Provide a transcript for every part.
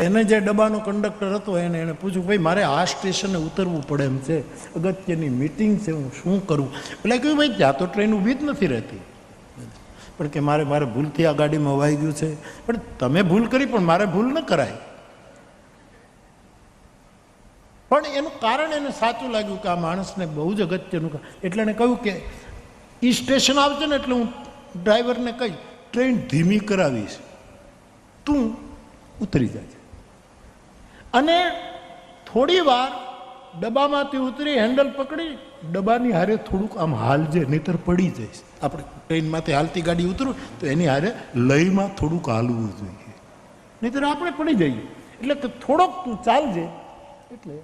એને જે ડબ્બાનો કંડક્ટર હતો એને પૂછ્યું, ભાઈ મારે આ સ્ટેશને ઉતરવું પડે એમ છે, અગત્યની મિટિંગ છે, હું શું કરું? એટલે કહ્યું, ભાઈ ત્યાં તો ટ્રેન ઊભી જ નથી રહેતી. પણ કે મારે ભૂલથી આ ગાડીમાં વવાઈ ગયું છે. પણ તમે ભૂલ કરી, પણ મારે ભૂલ ન કરાય. પણ એનું કારણ એને સાચું લાગ્યું કે આ માણસને બહુ જ અગત્યનું. એટલે એને કહ્યું કે એ સ્ટેશન આવશે ને એટલે હું ડ્રાઈવરને કહી ટ્રેન ધીમી કરાવીશ, તું ઉતરી જાય. અને થોડી વાર ડબ્બામાંથી ઉતરી હેન્ડલ પકડી ડબ્બાની હારે થોડુંક આમ હાલજે, નહીતર પડી જઈશ. આપણે ટ્રેનમાંથી હાલતી ગાડી ઉતરું તો એની હારે લયમાં થોડુંક હાલવું જોઈએ, નહીતર આપણે પડી જઈએ. એટલે કે થોડોક તું ચાલજે, એટલે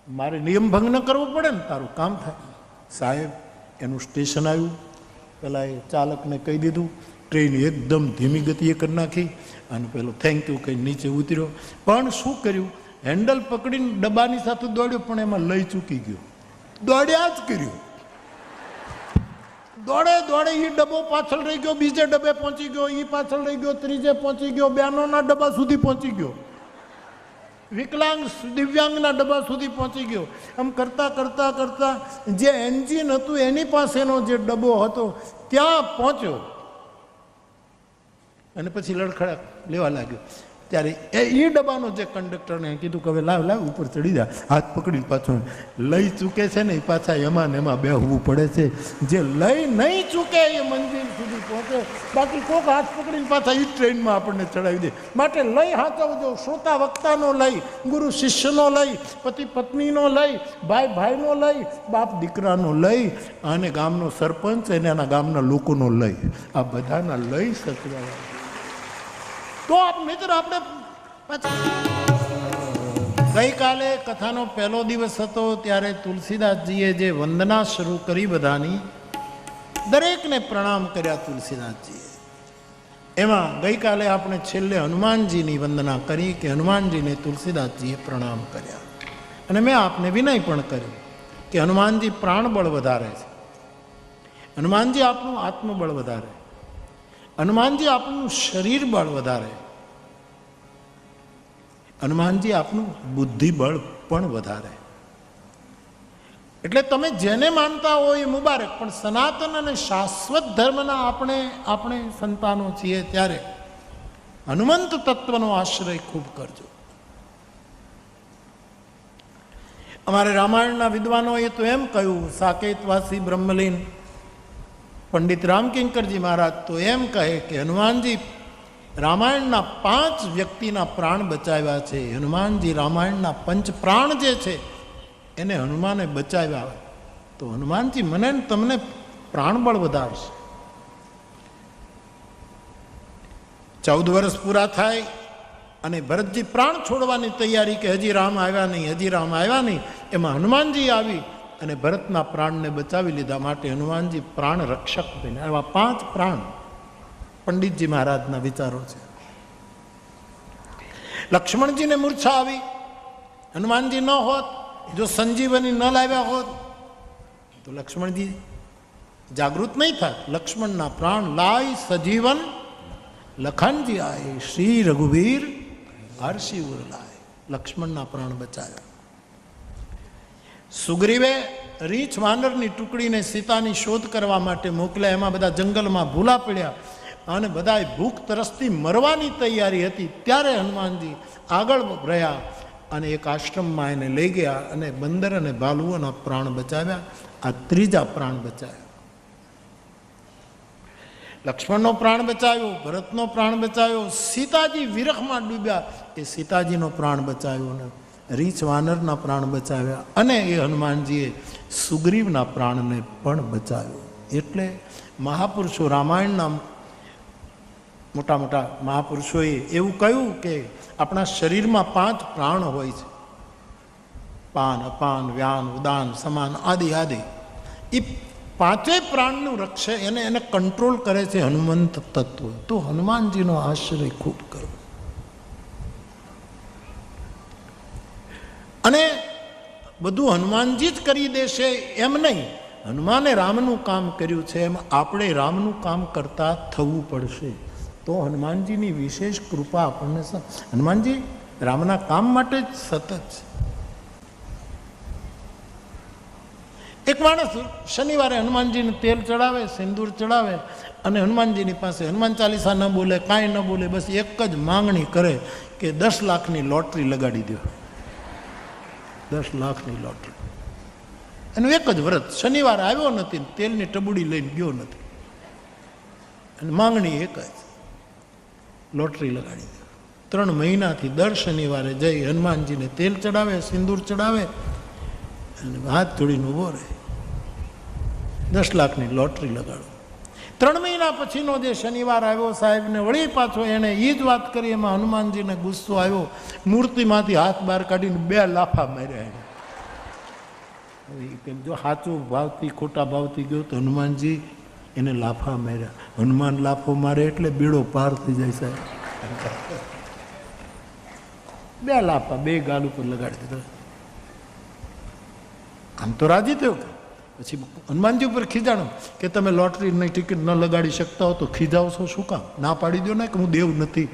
મારે નિયમ ભંગ ન કરવો પડે ને, તારું કામ થાય. સાહેબ એનું સ્ટેશન આવ્યું, પેલા એ ચાલકને કહી દીધું, ટ્રેન એકદમ ધીમી ગતિએ કરી નાખી અને પેલો થેન્ક યુ કહી નીચે ઉતર્યો. પણ શું કર્યું, હેન્ડલ પકડીને ડબ્બાની સાથે દોડ્યો, પણ એમાં લઈ ચૂકી ગયો. દોડ્યા જ કર્યો, દોડે એ ડબ્બો પાછળ રહી ગયો, બીજે ડબ્બે પહોંચી ગયો, એ પાછળ રહી ગયો, ત્રીજે પહોંચી ગયો, બહેનોના ડબ્બા સુધી પહોંચી ગયો, વિકલાંગ દિવ્યાંગના ડબ્બા સુધી પહોંચી ગયો. આમ કરતા કરતા કરતા જે એન્જિન હતું એની પાસેનો જે ડબ્બો હતો ત્યાં પહોંચ્યો અને પછી લડખડાટ લેવા લાગ્યો. ત્યારે એ ડબ્બાનો જે કંડક્ટરને કીધું કે હવે લાવ ઉપર ચડી જા, હાથ પકડીને પાછો લઈ ચૂકે છે ને એ પાછા એમાં ને એમાં બેહવું પડે છે. જે લઈ નહીં ચૂકે એ મંજિલ સુધી પહોંચે, બાકી કોક હાથ પકડીને પાછા એ ટ્રેનમાં આપણને ચડાવી દે. માટે લઈ હાચવજો, શ્રોતા વક્તાનો લઈ, ગુરુ શિષ્યનો લઈ, પતિ પત્નીનો લઈ, ભાઈ ભાઈનો લઈ, બાપ દીકરાનો લઈ અને ગામનો સરપંચ અને એના ગામના લોકોનો લઈ, આ બધાના લઈ સચવાય તો મિત્ર આપણે. ગઈકાલે કથાનો પહેલો દિવસ હતો ત્યારે તુલસીદાસજીએ જે વંદના શરૂ કરી બધાની, દરેકને પ્રણામ કર્યા તુલસીદાસજીએ. એમાં ગઈકાલે આપણે છેલ્લે હનુમાનજીની વંદના કરી કે હનુમાનજીને તુલસીદાસજીએ પ્રણામ કર્યા. અને મેં આપને વિનય પણ કર્યું કે હનુમાનજી પ્રાણબળ વધારે છે, હનુમાનજી આપણું આત્મબળ વધારે, હનુમાનજી આપણું શરીર બળ વધારે, હનુમાનજી આપણું બુદ્ધિબળ પણ વધારે. એટલે તમે જેને માનતા હો એ મુબારક, પણ સનાતન અને શાશ્વત ધર્મના આપણે સંતાનો છીએ ત્યારે હનુમંત તત્વનો આશ્રય ખૂબ કરજો. અમારે રામાયણના વિદ્વાનોએ તો એમ કહ્યું, સાકેતવાસી બ્રહ્મલીન પંડિત રામકિંકરજી મહારાજ તો એમ કહે કે હનુમાનજી રામાયણના 5 વ્યક્તિના પ્રાણ બચાવ્યા છે. હનુમાનજી રામાયણના 5 પ્રાણ જે છે એને હનુમાને બચાવ્યા. તો હનુમાનજી મને તમને પ્રાણબળ વધારશે. 14 વર્ષ પૂરા થાય અને ભરતજી પ્રાણ છોડવાની તૈયારી કે હજી રામ આવ્યા નહીં, એમાં હનુમાનજી આવી અને ભરતના પ્રાણને બચાવી લીધા. માટે હનુમાનજી પ્રાણ રક્ષક બન્યા. એવા 5 પ્રાણ પંડિતજી મહારાજના વિચારો છે. લક્ષ્મણજીને મૂર્છા આવી, હનુમાનજી ન હોત, જો સંજીવની ન લાવ્યા હોત તો લક્ષ્મણજી જાગૃત નહીં થાય. લક્ષ્મણના પ્રાણ લાય સજીવન લખનજી આય, શ્રી રઘુવીર હર્ષી ઉર લાય. લક્ષ્મણના પ્રાણ બચાવ્યા. સુગ્રીવે રીંછ વાનરની ટુકડીને સીતાની શોધ કરવા માટે મોકલ્યા. એમાં બધા જંગલમાં ભૂલા પડ્યા અને બધાએ ભૂખ તરસથી મરવાની તૈયારી હતી. ત્યારે હનુમાનજી આગળ રહ્યા અને એક આશ્રમમાં એને લઈ ગયા અને બંદર અને ભાલુઓના પ્રાણ બચાવ્યા. આ 3જા પ્રાણ બચાવ્યા. લક્ષ્મણનો પ્રાણ બચાવ્યો, ભરતનો પ્રાણ બચાવ્યો, સીતાજી વિરહમાં ડૂબ્યા એ સીતાજીનો પ્રાણ બચાવ્યો ને રીંછ વાનરના પ્રાણ બચાવ્યા. અને એ હનુમાનજીએ સુગ્રીવના પ્રાણને પણ બચાવ્યો. એટલે મહાપુરુષો, રામાયણના મોટા મોટા મહાપુરુષોએ એવું કહ્યું કે આપણા શરીરમાં 5 પ્રાણ હોય છે, પાન, અપાન, વ્યાન, ઉદાન, સમાન આદિ આદિ. એ 5 પ્રાણનું રક્ષે એને કંટ્રોલ કરે છે હનુમંત તત્વ. તો હનુમાનજીનો આશ્રય ખૂબ કરવો. અને બધું હનુમાનજી જ કરી દેશે એમ નહીં. હનુમાને રામનું કામ કર્યું છે એમ આપણે રામનું કામ કરતા થવું પડશે. તો હનુમાનજીની વિશેષ કૃપા આપણને. હનુમાનજી રામના કામ માટે જ સતત છે. એક માણસ શનિવારે હનુમાનજીને તેલ ચડાવે, સિંદૂર ચડાવે અને હનુમાનજીની પાસે હનુમાન ચાલીસા ન બોલે, કાંઈ ન બોલે, બસ એક જ માંગણી કરે કે 10 લાખની લોટરી લગાડી દો. 10 લાખની લોટરી. એનું એક જ વ્રત. શનિવાર આવ્યો નથી, તેલની ટબુડી લઈને ગયો નથી, અને માંગણી એક જ, લોટરી લગાડી દો. 3 મહિનાથી દર શનિવારે જઈ હનુમાનજીને તેલ ચડાવે, સિંદૂર ચડાવે અને હાથ જોડીને ઊભો રહે, 10 લાખની લોટરી લગાડો. 3 મહિના પછીનો જે શનિવાર આવ્યો સાહેબને વળી પાછો એણે એ જ વાત કરી. એમાં હનુમાનજીને ગુસ્સો આવ્યો, મૂર્તિમાંથી હાથ બહાર કાઢીને 2 લાફા માર્યા. કેમ જો સાચું ભાવથી ખોટા ભાવથી ગયો તો હનુમાનજી એને લાફા માર્યા. હનુમાન લાફો મારે એટલે બેડો પાર થઈ જાય સાહેબ. 2 લાફા 2 ગાલ ઉપર લગાડી દીધા. આમ તો રાજી થયો. પછી હનુમાનજી ઉપર ખીજાણો કે તમે લોટરીની ટિકિટ ન લગાડી શકતા હો તો ખીજાવશો શું કામ? ના પાડી દો ને કે હું દેવ નથી,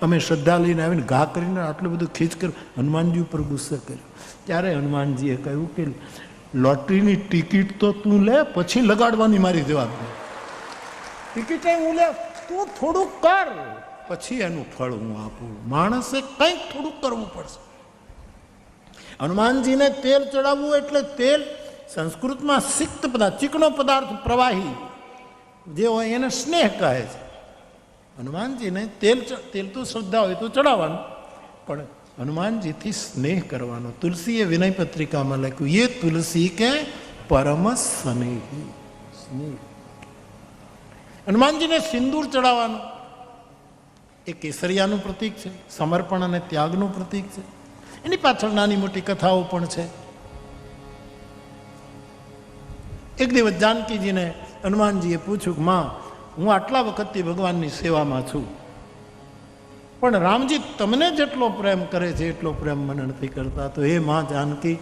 અમે શ્રદ્ધા લઈને આવીને ઘા કરીને આટલું બધું ખીચ કર્યું. હનુમાનજી ઉપર ગુસ્સે કર્યો. ત્યારે હનુમાનજીએ કહ્યું કે લોટરીની ટિકિટ તો તું લે, પછી લગાડવાની મારી જવાબદારી. ટિકિટ હું લે, તું થોડુંક કર, પછી એનું ફળ હું આપું. માણસે કંઈક થોડુંક કરવું પડશે. હનુમાનજીને તેલ ચડાવવું એટલે તેલ સંસ્કૃતમાં સિક્ત પદાર્થ, ચીકણો પદાર્થ, પ્રવાહી જે હોય એને સ્નેહ કહે છે. હનુમાનજીને તેલ તો શ્રદ્ધા હોય તો ચડાવવાનું, પણ હનુમાનજીથી સ્નેહ કરવાનો. તુલસીએ વિનય પત્રિકામાં લખ્યું, ये तुलसी के परम स्नेही. સ્નેહ. હનુમાનજીને સિંદૂર ચડાવવાનું એ કેસરિયાનું પ્રતીક છે, સમર્પણ અને ત્યાગનું પ્રતીક છે. એની પાછળ નાની મોટી કથાઓ પણ છે. એક દિવસ જાનકીજીને હનુમાનજીએ પૂછ્યું કે માં, હું આટલા વખતથી ભગવાનની સેવામાં છું, પણ રામજી તમને જેટલો પ્રેમ કરે છે એટલો પ્રેમ મને નથી કરતા. તો હે માં જાનકી,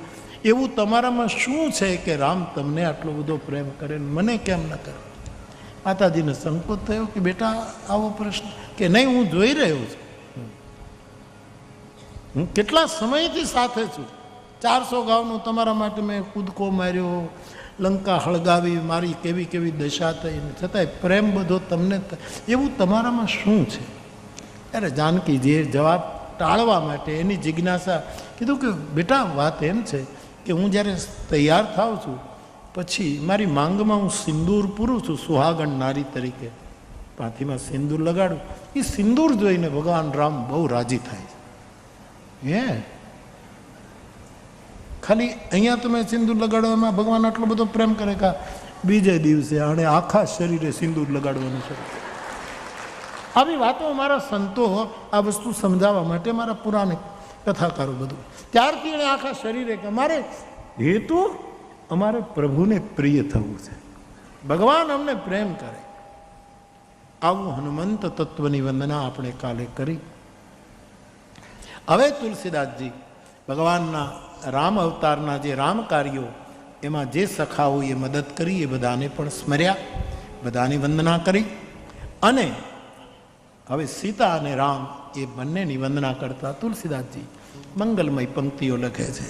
એવું તમારામાં શું છે કે રામ તમને આટલો બધો પ્રેમ કરે ને મને કેમ ન કરે? માતાજીને સંકોચ થયો કે બેટા આવો પ્રશ્ન, કે નહીં, હું જોઈ રહ્યો છું, હું કેટલા સમયથી સાથે છું. 400 ગાઉનું તમારા માટે મેં કૂદકો માર્યો, લંકા હળગાવી, મારી કેવી કેવી દશા થઈ, છતાંય પ્રેમ બધો તમને, એવું તમારામાં શું છે? અરે જાનકીજીએ જવાબ ટાળવા માટે એની જિજ્ઞાસા કીધું કે બેટા વાત એમ છે કે હું જ્યારે તૈયાર થાઉં છું પછી મારી માંગમાં હું સિંદૂર પૂરું છું સુહાગણ નારી તરીકે, પાથીમાં સિંદૂર લગાડું. એ સિંદૂર જોઈને ભગવાન રામ બહુ રાજી થાય છે. ખાલી અહીંયા તમે સિંદૂર લગાડો એમાં ભગવાન આટલો બધો પ્રેમ કરે કે બીજે દિવસે આણે આખા શરીરે સિંદૂર લગાડવાનું શરૂ. આવી વાતો મારા સંતો આ વસ્તુ સમજાવવા માટે, મારા પુરાણ કથાકારો બધું, ત્યારથી એણે આખા શરીરે કે અમારે હેતુ અમારે પ્રભુને પ્રિય થવું છે, ભગવાન અમને પ્રેમ કરે. આવું હનુમંત તત્વની વંદના આપણે કાલે કરી. હવે તુલસીદાસજી ભગવાનના રામ અવતારના જે રામ કાર્યો એમાં જે સખાઓએ મદદ કરી એ બધાને પણ સ્મર્યા, બધાની વંદના કરી. અને હવે સીતા અને રામ એ બંનેની વંદના કરતા તુલસીદાસજી મંગલમય પંક્તિઓ લખે છે.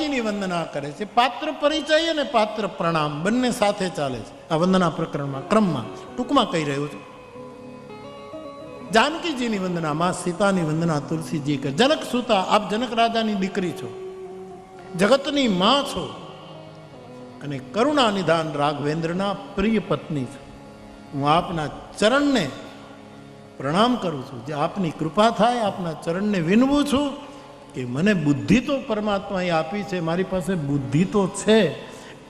પિતાજીની વંદના કરે છે. પાત્ર પરિચય અને પાત્ર પ્રણામ બંને સાથે ચાલે છે આ વંદના પ્રકરણમાં, ક્રમમાં. ટૂંકમાં કહી રહ્યો છું. જાનકીજીની વંદના, માં સીતાની વંદના તુલસીજી કરે. જનક સુતા, આપ જનક રાજાની દીકરી છો, જગતની માં છો અને કરુણા નિધાન રાઘવેન્દ્રના પ્રિય પત્ની છો. હું આપના ચરણને પ્રણામ કરું છું. જે આપની કૃપા થાય, આપના ચરણને વિનવું છું કે મને બુદ્ધિ તો પરમાત્માએ આપી છે, મારી પાસે બુદ્ધિ તો છે,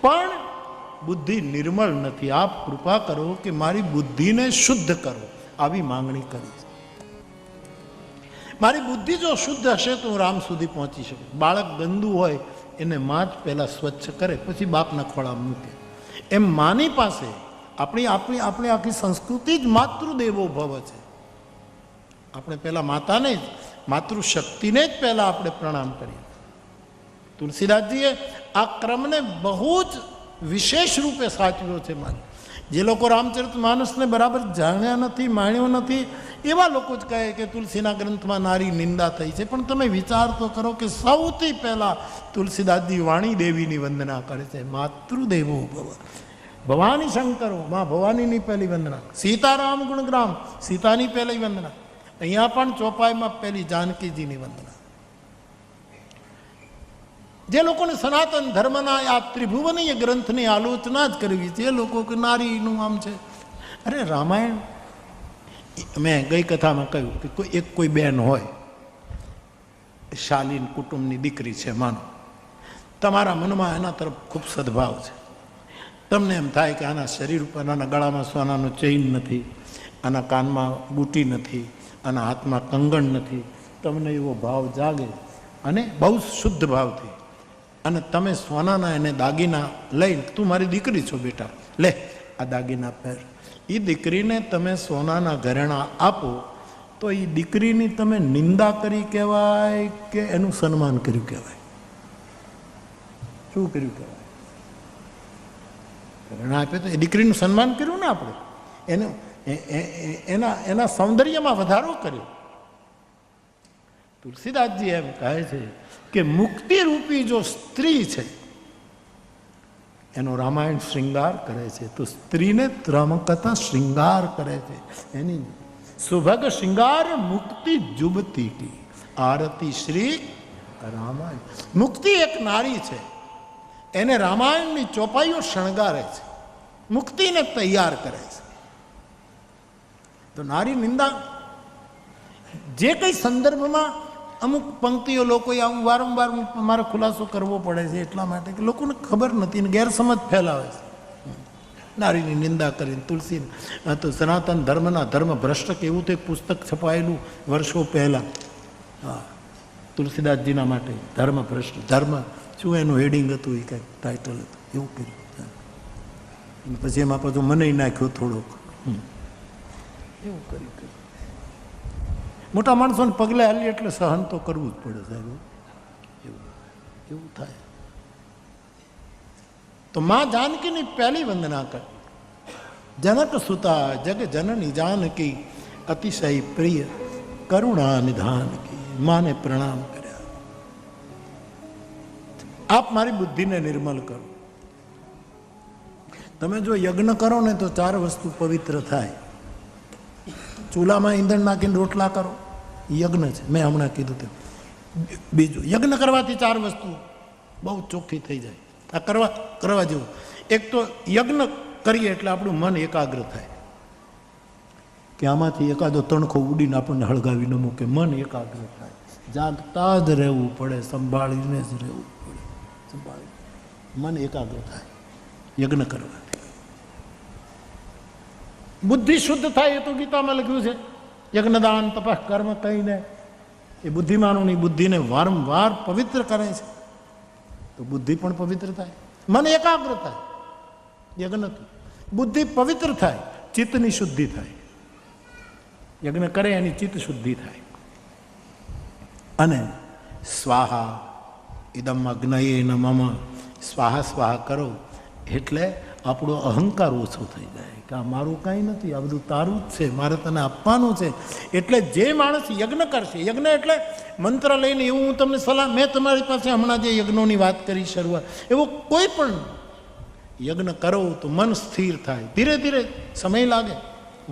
પણ બુદ્ધિ નિર્મળ નથી. આપ કૃપા કરો કે મારી બુદ્ધિને શુદ્ધ કરો. આવી માંગણી કરી છે. મારી બુદ્ધિ જો શુદ્ધ હશે તો હું રામ સુધી પહોંચી શકું. બાળક ગંદુ હોય એને માં જ પહેલાં સ્વચ્છ કરે, પછી બાપના ખોળા મૂકે. એમ માની પાસે આપણી આખી સંસ્કૃતિ જ માતૃદેવો ભવ છે. આપણે પહેલાં માતાને જ, માતૃશક્તિને જ પહેલાં આપણે પ્રણામ કરીએ. તુલસીદાસજીએ આ ક્રમને બહુ જ વિશેષ રૂપે સાચવ્યો છે. જે લોકો રામચરિત માનસને બરાબર જાણ્યા નથી, માણ્યો નથી, એવા લોકો જ કહે કે તુલસીના ગ્રંથમાં નારી નિંદા થઈ છે. પણ તમે વિચાર તો કરો કે સૌથી પહેલાં તુલસીદાસજી વાણી દેવીની વંદના કરે છે. માતૃદેવો ભવ. ભવાની શંકરો, માં ભવાનીની પહેલી વંદના. સીતારામ ગુણગ્રામ, સીતાની પહેલી વંદના. અહીંયા પણ ચોપાઈમાં પહેલી જાનકીજીની વંદના. જે લોકોને સનાતન ધર્મના આ ત્રિભુવનીય ગ્રંથની આલોચના જ કરવી છે, એ લોકો કે નારીનું આમ છે. અરે રામાયણ, મેં ગઈ કથામાં કહ્યું કે કોઈ બેન હોય, શાલીન કુટુંબની દીકરી છે માનો, તમારા મનમાં એના તરફ ખૂબ સદભાવ છે. તમને એમ થાય કે આના શરીર ઉપર, આના ગળામાં સોનાનો ચેઇન નથી, આના કાનમાં બુટી નથી, આના હાથમાં કંગણ નથી. તમને એવો ભાવ જાગે અને બહુ શુદ્ધ ભાવથી, અને તમે સોનાના એને દાગીના લઈને, તું મારી દીકરી છો બેટા, લે આ દાગીના પહેર. એ દીકરીને તમે સોનાના ઘરેણાં આપો તો એ દીકરીની તમે નિંદા કરી કહેવાય કે એનું સન્માન કર્યું કહેવાય? શું કર્યું કહેવાય? ઘરેણાં આપે તો એ દીકરીનું સન્માન કર્યું ને આપણે, એને એના સૌંદર્યમાં વધારો કર્યો. તુલસીદાસજી એમ કહે છે કે મુક્તિરૂપી જો સ્ત્રી છે એનો રામાયણ શ્રૃંગાર કરે છે, તો સ્ત્રીને રામકથા શ્રૃંગાર કરે છે. એની સુભગ શ્રૃંગાર મુક્તિ જુબતી કી આરતી શ્રી રામાયણ. મુક્તિ એક નારી છે, એને રામાયણની ચોપાઈઓ શણગારે છે, મુક્તિને તૈયાર કરે છે. તો નારી નિંદા જે કઈ સંદર્ભમાં અમુક પંક્તિઓ લોકોએ આવું વારંવાર મારે ખુલાસો કરવો પડે છે એટલા માટે કે લોકોને ખબર નથી ને ગેરસમજ ફેલાવે છે. નારીની નિંદા કરીને તુલસી તો સનાતન ધર્મના ધર્મ ભ્રષ્ટ એવું તો એક પુસ્તક છપાયેલું વર્ષો પહેલાં, હા, તુલસીદાસજીના માટે ધર્મ ભ્રષ્ટ. ધર્મ શું એનું હેડિંગ હતું, એ કંઈક ટાઇટલ હતું, એવું કર્યું. પછી એમાં પાછું મને નાખ્યો થોડોક, એવું કર્યું. મોટા માણસોને પગલે હાલી એટલે સહન તો કરવું જ પડે સાહેબ, એવું થાય. તો માં જાનકીની પહેલી વંદના કરી. જનક સુતા જગ જનની જાનકી અતિશય પ્રિય કરુણા નિધાન કી. માને પ્રણામ કર્યા. આપ મારી બુદ્ધિને નિર્મલ કરો. તમે જો યજ્ઞ કરો ને તો 4 વસ્તુ પવિત્ર થાય. ચૂલામાં ઈંધણ નાખીને રોટલા કરો, યજ્ઞ છે, મેં હમણાં કીધું તેમ. બીજું, યજ્ઞ કરવાથી 4 વસ્તુ બહુ ચોખ્ખી થઈ જાય. આ કરવા જેવું. એક તો યજ્ઞ કરીએ એટલે આપણું મન એકાગ્ર થાય, કે આમાંથી એકાદો તણખો ઉડીને આપણને હળગાવી ન મૂકે. મન એકાગ્ર થાય. જાગતા જ રહેવું પડે, સંભાળીને જ રહેવું પડે, સંભાળી મન એકાગ્ર થાય યજ્ઞ કરવાથી. બુદ્ધિ શુદ્ધ થાય, એ તો ગીતામાં લખ્યું છે. યજ્ઞદાન તપઃ કર્મ કહીને એ બુદ્ધિમાનોની બુદ્ધિને વારંવાર પવિત્ર કરે છે, તો બુદ્ધિ પણ પવિત્ર થાય, મન એકાગ્ર થાય. યજ્ઞથી બુદ્ધિ પવિત્ર થાય, ચિત્તની શુદ્ધિ થાય. યજ્ઞ કરે એની ચિત્ત શુદ્ધિ થાય. અને સ્વાહા ઇદમ અગ્નયે ન મમ, સ્વાહા સ્વાહા કરો એટલે આપણો અહંકાર ઓછો થઈ જાય કે આ મારું કાંઈ નથી, આ બધું તારું જ છે, મારે તને આપવાનું છે. એટલે જે માણસ યજ્ઞ કરશે, યજ્ઞ એટલે મંત્ર લઈને, એવું હું તમને સલાહ, મેં તમારી પાસે હમણાં જે યજ્ઞોની વાત કરી શરૂઆત, એવો કોઈ પણ યજ્ઞ કરો તો મન સ્થિર થાય. ધીરે ધીરે સમય લાગે.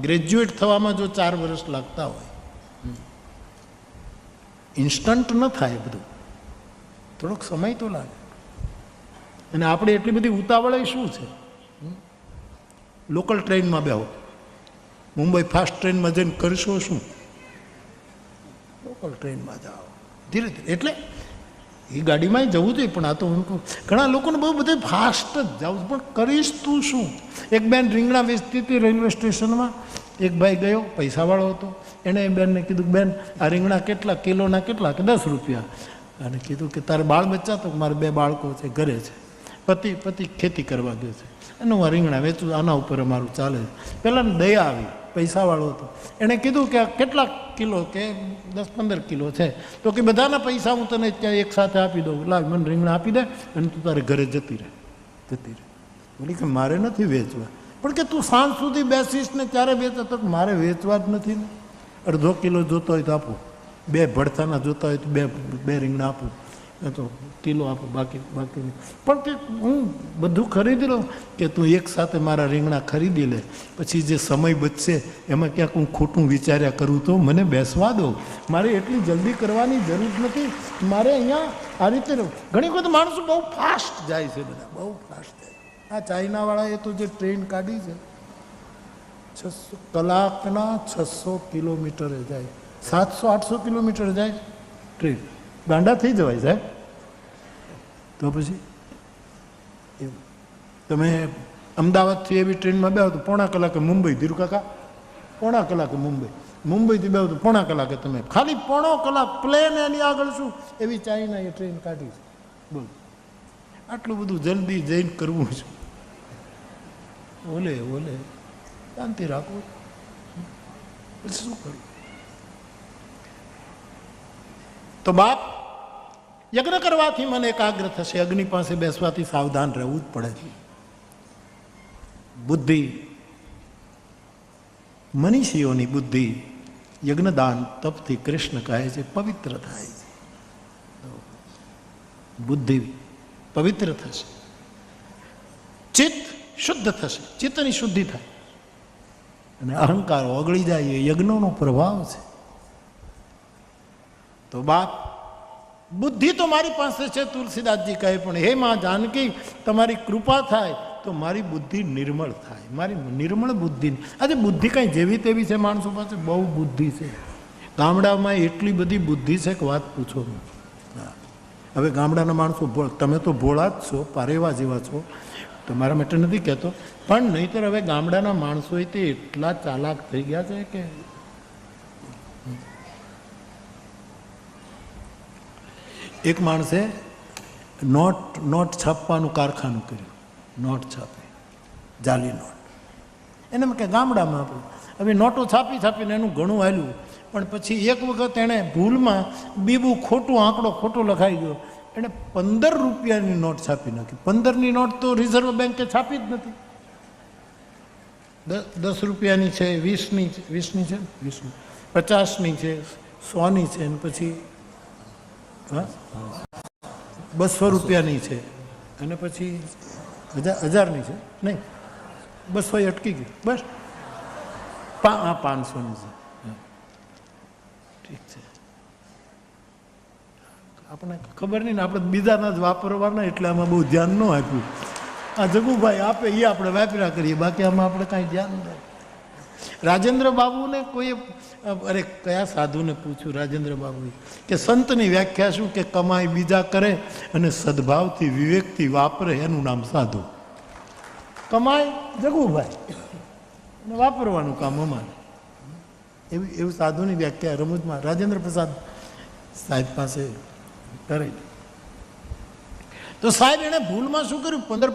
ગ્રેજ્યુએટ થવામાં જો 4 વર્ષ લાગતા હોય, ઇન્સ્ટન્ટ ન થાય બધું, થોડોક સમય તો લાગે. અને આપણે એટલી બધી ઉતાવળ શું છે? લોકલ ટ્રેનમાં બેહો, મુંબઈ ફાસ્ટ ટ્રેનમાં જઈને કરશો શું? લોકલ ટ્રેનમાં જાઓ ધીરે ધીરે. એટલે એ ગાડીમાં જવું જોઈએ, પણ આ તો ઘણા લોકોને બહુ બધે ફાસ્ટ જ જાવું, પણ કરીશ તું શું? એક બેન રીંગણા વેચતી હતી રેલવે સ્ટેશનમાં, એક ભાઈ ગયો, પૈસાવાળો હતો, એણે એ બેનને કીધું, બેન આ રીંગણા કેટલા કિલોના, કેટલા? કે 10 રૂપિયા. અને કીધું કે તારે બાળ બચ્ચા? તો મારે 2 બાળકો છે, ઘરે છે, પતિ ખેતી કરવા ગયો છે, અને હું આ રીંગણા વેચું, આના ઉપર અમારું ચાલે છે. પહેલાં દયા આવી, પૈસાવાળો હતો, એણે કીધું કે આ કેટલા કિલો? કે 10-15 કિલો છે. તો કે બધાના પૈસા હું તને ત્યાં એક સાથે આપી દઉં, લાવ મને રીંગણા આપી દે અને તું તારે ઘરે જતી રહે. બોલી કે મારે નથી વેચવા. પણ કે તું સાંજ સુધી બેસીશ ને ત્યારે વેચે? તો મારે વેચવા જ નથી ને. અડધો કિલો જોતો હોય તો આપો, 2 ભડથાના જોતા હોય તો બે રીંગણા આપું, તો કિલો આપો, બાકી નહીં. પણ કે હું બધું ખરીદી લઉં. કે તું એક સાથે મારા રીંગણા ખરીદી લે, પછી જે સમય બચશે એમાં ક્યાંક હું ખોટું વિચાર્યા કરું તો મને બેસવા દો. મારે એટલી જલ્દી કરવાની જરૂર નથી. મારે અહીંયા આ રીતે ઘણી વખત માણસો બહુ ફાસ્ટ જાય છે, બધા બહુ ફાસ્ટ જાય. આ ચાઇનાવાળાએ તો જે ટ્રેન કાઢી છે, 600 કલાકના 600 કિલોમીટરે જાય, 700-800 કિલોમીટર જાય ટ્રેન. ગાંડા થઈ જવાય સાહેબ. તો પછી એવું તમે અમદાવાદથી એવી ટ્રેનમાં બેહો તો પોણા કલાકે મુંબઈ. ધીરુ કાકા, પોણા કલાકે મુંબઈથી બેહો તો પોણા કલાકે તમે, ખાલી પોણો કલાક પ્લેન એની આગળ શું, એવી ચાઇનાએ ટ્રેન કાઢી છે. બોલો, આટલું બધું જલ્દી જઈને કરવું છે? ઓલે શાંતિ રાખો, શું કરવું? તો બાપ, યજ્ઞ કરવાથી મને એકાગ્ર થશે. અગ્નિ પાસે બેસવાથી સાવધાન રહેવું જ પડે છે. બુદ્ધિ, મનીષીઓની બુદ્ધિ યજ્ઞદાન તપથી કૃષ્ણ કહે છે પવિત્ર થાય છે. બુદ્ધિ પવિત્ર થશે, ચિત્ત શુદ્ધ થશે, ચિત્તની શુદ્ધિ થાય, અને અહંકાર ઓગળી જાય. એ યજ્ઞનો પ્રભાવ છે. તો બાપ, બુદ્ધિ તો મારી પાસે છે, તુલસીદાસજી કહે, પણ હે માં જાનકી, તમારી કૃપા થાય તો મારી બુદ્ધિ નિર્મળ થાય. મારી નિર્મળ બુદ્ધિ. આજે બુદ્ધિ કાંઈ જેવી તેવી છે માણસો પાસે, બહુ બુદ્ધિ છે. ગામડામાં એટલી બધી બુદ્ધિ છે કે વાત પૂછો. હવે ગામડાના માણસો, તમે તો ભોળા જ છો, પારેવા જેવા છો, તમારા માટે નથી કહેતો, પણ નહીંતર હવે ગામડાના માણસો તે એટલા ચાલાક થઈ ગયા છે કે એક માણસે નોટ છાપવાનું કારખાનું કર્યું. નોટ છાપે, જાલી નોટ. એને કે ગામડામાં આપણે હવે નોટો છાપીને એનું ઘણું હાલ્યું, પણ પછી એક વખત એણે ભૂલમાં બીબું ખોટું આંકડો ખોટો લખાઈ ગયો. એણે 15 રૂપિયાની નોટ છાપી નાખી. 15ની નોટ તો રિઝર્વ બેન્કે છાપી જ નથી. 10 રૂપિયાની છે, 20ની છે, 50ની છે, 100ની છે, અને પછી 200 રૂપિયાની છે, અને પછી 1000ની છે. નહીં, 200 અટકી ગયું. બસ 500ની છે. ઠીક છે, આપણને ખબર નહીં ને, આપણે બીજાના જ વાપરવાના, એટલે આમાં બહુ ધ્યાન ન આપ્યું. આ જગુભાઈ આપે એ આપણે વાપર્યા કરીએ, બાકી આમાં આપણે કાંઈ ધ્યાન નથી. રાજેન્દ્ર બાબુને કોઈ, અરે કયા સાધુને પૂછ્યું રાજેન્દ્ર બાબુએ કે સંતની વ્યાખ્યા શું? કે કમાઈ બીજા કરે અને સદભાવથી વિવેકથી વાપરે એનું નામ સાધુ. કમાઈ જગુભાઈ અને વાપરવાનું કામ અમારે. એવું સાધુની વ્યાખ્યા રમૂજમાં રાજેન્દ્ર પ્રસાદ સાહેબ પાસે કરે. તો સાહેબ એણે ભૂલમાં શું કર્યું? 15